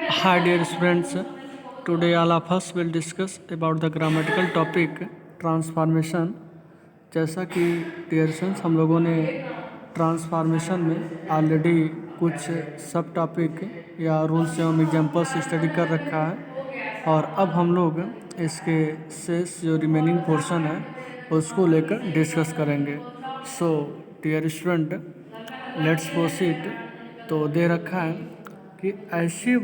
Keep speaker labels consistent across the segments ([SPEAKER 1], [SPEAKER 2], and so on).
[SPEAKER 1] Hi dear friends, today all of us will discuss about the grammatical topic transformation. जैसा कि dear friends हम लोगों ने transformation में ऑलरेडी कुछ सब टॉपिक या रूल्स एवं एग्जांपल्स स्टडी कर रखा है और अब हम लोग इसके शेष जो रिमेनिंग पोर्शन है उसको लेकर डिस्कस करेंगे। So dear student, let's proceed. तो दे रखा है कि ऐसे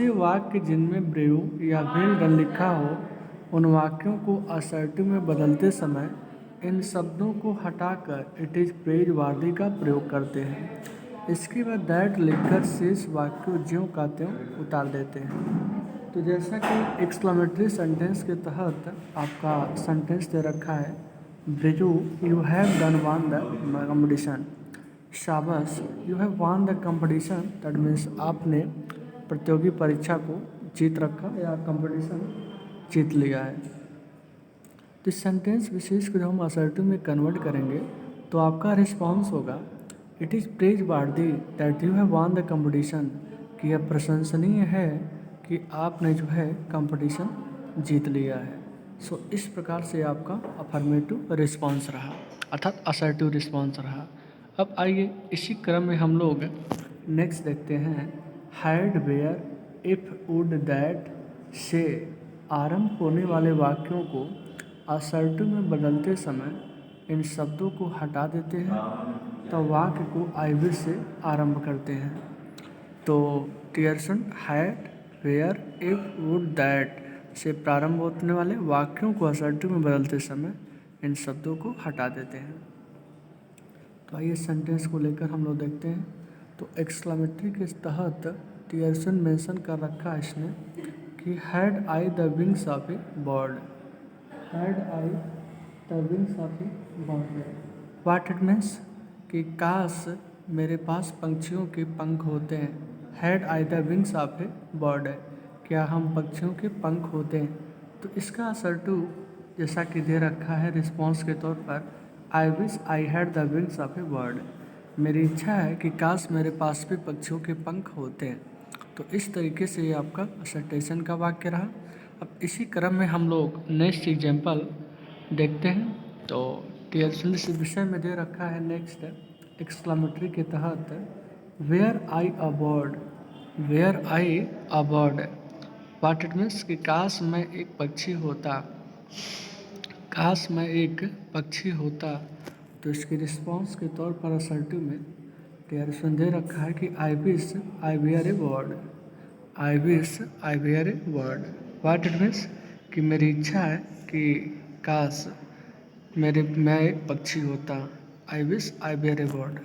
[SPEAKER 1] वाक्य जिनमें ब्रेव या वेल डन लिखा हो, उन वाक्यों को असर्टिव में बदलते समय इन शब्दों को हटाकर इट इज़ प्रेजवार्दी का प्रयोग करते हैं। इसके बाद दैट लिखकर शेष वाक्यों ज्यों का त्यों उतार देते हैं। तो जैसा कि एक्सक्लेमेटरी सेंटेंस के तहत आपका सेंटेंस दे रखा है, Briju you have done won the competition. शाबाश, you have won the competition, that means आपने प्रतियोगी परीक्षा को जीत रखा या कंपटीशन जीत लिया है। तो इस सेंटेंस विशेष को जब हम असर्टिव में कन्वर्ट करेंगे तो आपका रिस्पॉन्स होगा it is praiseworthy that you have won the competition, कि यह प्रशंसनीय है कि आपने जो है कंपटीशन जीत लिया है। सो इस प्रकार से आपका अफर्मेटिव रिस्पॉन्स रहा, अर्थात असर्टिव रिस्पॉन्स रहा। अब आइए इसी क्रम में हम लोग नेक्स्ट देखते हैं, had where if would that से आरंभ होने वाले वाक्यों को असर्टिव में बदलते समय इन शब्दों को हटा देते हैं तो वाक्य को आई विल से आरंभ करते हैं। तो टियरसन had where if would that से प्रारंभ होने वाले वाक्यों को असर्टिव में बदलते समय इन शब्दों को हटा देते हैं। तो आइए सेंटेंस को लेकर हम लोग देखते हैं। तो एक्सक्लेमेटरी के तहत टियरसन मेंशन कर रखा है इसने कि had I the wings of A bird, had I the wings of A bird, what it means कि काश मेरे पास पंछियों के पंख होते हैं। Had I the wings of A bird है, क्या हम पक्षियों के पंख होते हैं। तो इसका असर्टिव जैसा कि दे रखा है रिस्पॉन्स के तौर पर, आई wish I had the wings of A bird, मेरी इच्छा है कि काश मेरे पास भी पक्षियों के पंख होते हैं। तो इस तरीके से ये आपका असर्टेशन का वाक्य रहा। अब इसी क्रम में हम लोग नेक्स्ट एग्जाम्पल देखते हैं। तो टीएलसी इस विषय में दे रखा है नेक्स्ट एक्सक्लेमेटरी के तहत, were I a bird, were I a bird, what it means कि काश मैं एक पक्षी होता, काश मैं एक पक्षी होता। तो इसके रिस्पॉन्स के तौर पर असर्टिव में टीआरएस दे रखा है कि I wish I were a bird, I wish I were a bird, what it means कि मेरी इच्छा है कि काश मैं एक पक्षी होता, I wish I were a bird.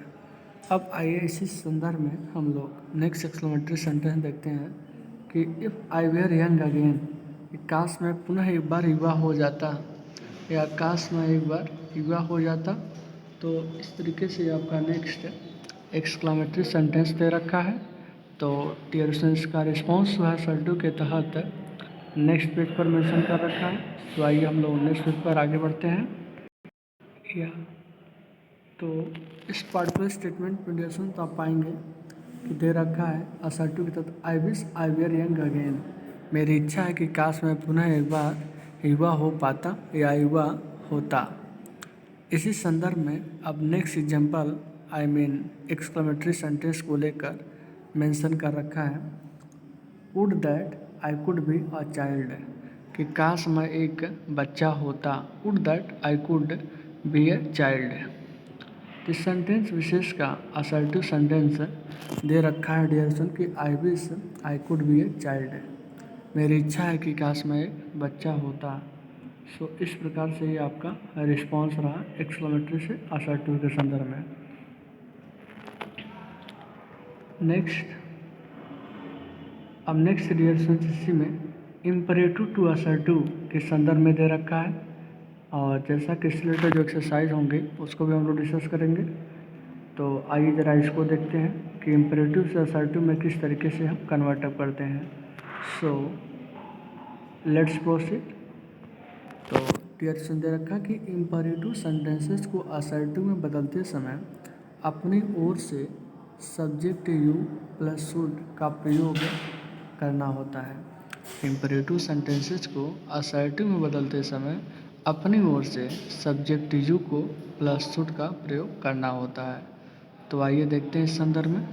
[SPEAKER 1] अब आइए इसी संदर्भ में हम लोग नेक्स्ट एक्सक्लेमेटरी सेंटेंस देखते हैं कि if I were young again, काश मैं पुनः एक बार युवा हो जाता, या काश मैं एक बार युवा हो जाता। तो इस तरीके से आपका नेक्स्ट एक्सक्लेमेटरी सेंटेंस दे रखा है। तो टीयरसेंस का रिस्पॉन्स जो है सर्टू के तहत नेक्स्ट पेज पर मेंशन कर रखा है। तो आइए हम लोग नेक्स्ट पेज पर आगे बढ़ते हैं। या तो इस पार्टिकुलर स्टेटमेंट प्रोड्यूसन तो आप पाएंगे कि दे रखा है असर्टिव के तहत, I wish I were young again, मेरी इच्छा है कि काश मैं पुनः एक बार युवा हो पाता या युवा होता। इसी संदर्भ में अब next example I mean exclamatory sentence को लेकर मेंशन कर रखा है, would that I could be a child, कि काश मैं एक बच्चा होता, would that I could be a child. इस सेंटेंस विशेष का असर्टिव सेंटेंस दे रखा है डियरसन कि I wish I could be a child, मेरी इच्छा है कि काश मैं एक बच्चा होता। सो इस प्रकार से ये आपका रिस्पॉन्स रहा एक्सक्लेमेटरी से असर्टिव के संदर्भ में। अब नेक्स्ट डियरसन इसी में इम्परेटिव टू असर्टिव के संदर्भ में दे रखा है, और जैसा कि इससे रिलेटेड जो एक्सरसाइज होंगे उसको भी हम लोग डिस्कस करेंगे। तो आइए ज़रा इसको देखते हैं कि इम्परेटिव से असर्टिव में किस तरीके से हम कन्वर्ट अप करते हैं। So let's proceed. तो टीयरसन दे रखा कि इम्परेटिव सेंटेंसेस को असर्टिव में बदलते समय अपनी ओर से सब्जेक्ट यू प्लस शुड का प्रयोग करना होता है। इम्परेटिव सेंटेंसेस को असर्टिव में बदलते समय अपनी ओर से सब्जेक्ट यू को प्लस शुड का प्रयोग करना होता है। तो आइए देखते हैं इस संदर्भ में।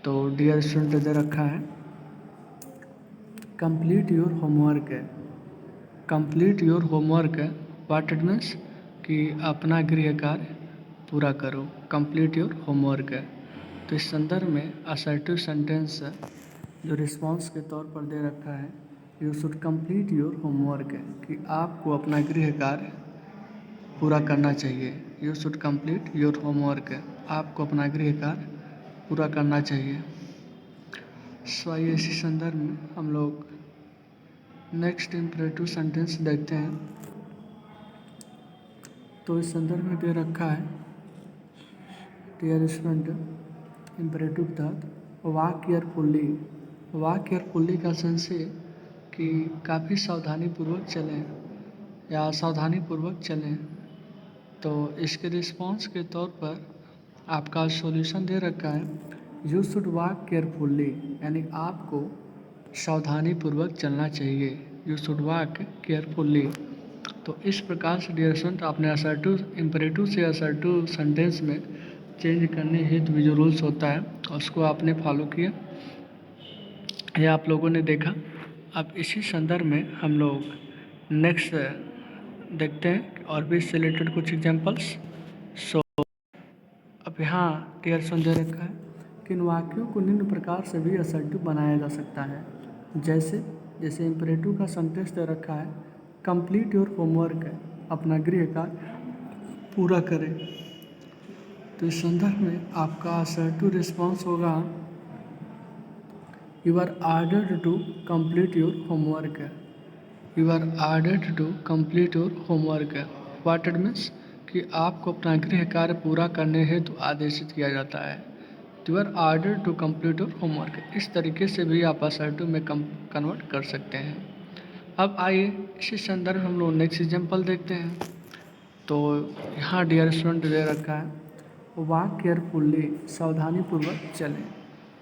[SPEAKER 1] तो डियर स्टूडेंट दे रखा है कंप्लीट योर होमवर्क है। कंप्लीट योर होमवर्क है व्हाट इट मीन्स कि अपना गृह कार्य पूरा करो। कंप्लीट योर होमवर्क है। तो इस संदर्भ में असर्टिव सेंटेंस जो रिस्पॉन्स के तौर पर दे रखा है you should complete your homework है कि आपको अपना गृह कार्य पूरा करना चाहिए। You should complete your homework है आपको अपना गृह कार्य पूरा करना चाहिए। सो आइए इसी संदर्भ में हम लोग नेक्स्ट इम्परेटिव सेंटेंस देखते हैं। तो इस संदर्भ में दे रखा है डियर स्टूडेंट इम्परेटिव के तहत वॉक केयरफुली। वॉक केयरफुली का सेंस है कि काफ़ी सावधानीपूर्वक चलें या सावधानीपूर्वक चलें। तो इसके रिस्पॉन्स के तौर पर आपका सॉल्यूशन दे रखा है यू शुड वॉक केयरफुली यानी आपको सावधानीपूर्वक चलना चाहिए। You should walk carefully. तो इस प्रकार से डियर स्टूडेंट आपने असर्टिव इम्परेटिव से असर्टिव सेंटेंस में चेंज करने हेतु जो रूल्स होता है उसको आपने फॉलो किया या आप लोगों ने देखा। अब इसी संदर्भ में हम लोग नेक्स्ट देखते हैं और भी इससे रिलेटेड कुछ एग्जांपल्स। सो अब यहाँ डियर स्टूडेंट दे रखा है कि इन वाक्यों को निम्न प्रकार से भी असर्टिव बनाया जा सकता है। जैसे इम्परेटिव का सेंटेंस दे रखा है कंप्लीट योर होमवर्क है अपना गृह कार्य पूरा करें। तो इस संदर्भ में आपका असर्टिव रिस्पॉन्स होगा you are ordered to complete your homework है। You are ordered to complete your homework है व्हाट इट मीन्स कि आपको अपना गृह कार्य पूरा करने हेतु आदेशित किया जाता है। You are ordered to complete your homework. इस तरीके से भी आप असर्टिव में कन्वर्ट कर सकते हैं। अब आइए इसी संदर्भ में हम लोग नेक्स्ट एग्जाम्पल देखते हैं। तो यहाँ डियर स्टूडेंट दे रखा है वॉक केयरफुल्ली सावधानीपूर्वक चलें।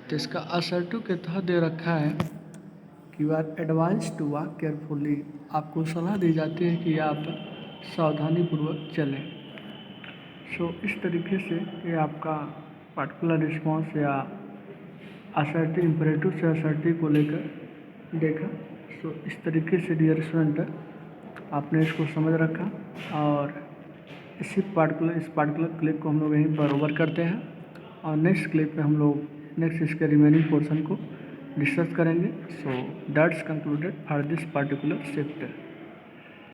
[SPEAKER 1] तो इसका असर्टिव के तहत दे रखा है कि you are advise to walk carefully आपको सलाह दी जाती है कि आप सावधानीपूर्वक चलें। सो इस तरीके से ये आपका पार्टिकुलर रिस्पॉन्स या असर्टिव इम्परेटिव से असर्टिव को लेकर देखा। सो इस तरीके से डियर स्टूडेंट आपने इसको समझ रखा और इस पार्टिकुलर क्लिप को हम लोग यहीं पर ओवर करते हैं और नेक्स्ट क्लिप में हम लोग नेक्स्ट इसके रिमेनिंग पोर्शन को डिस्कस करेंगे। So that's concluded for this particular shift.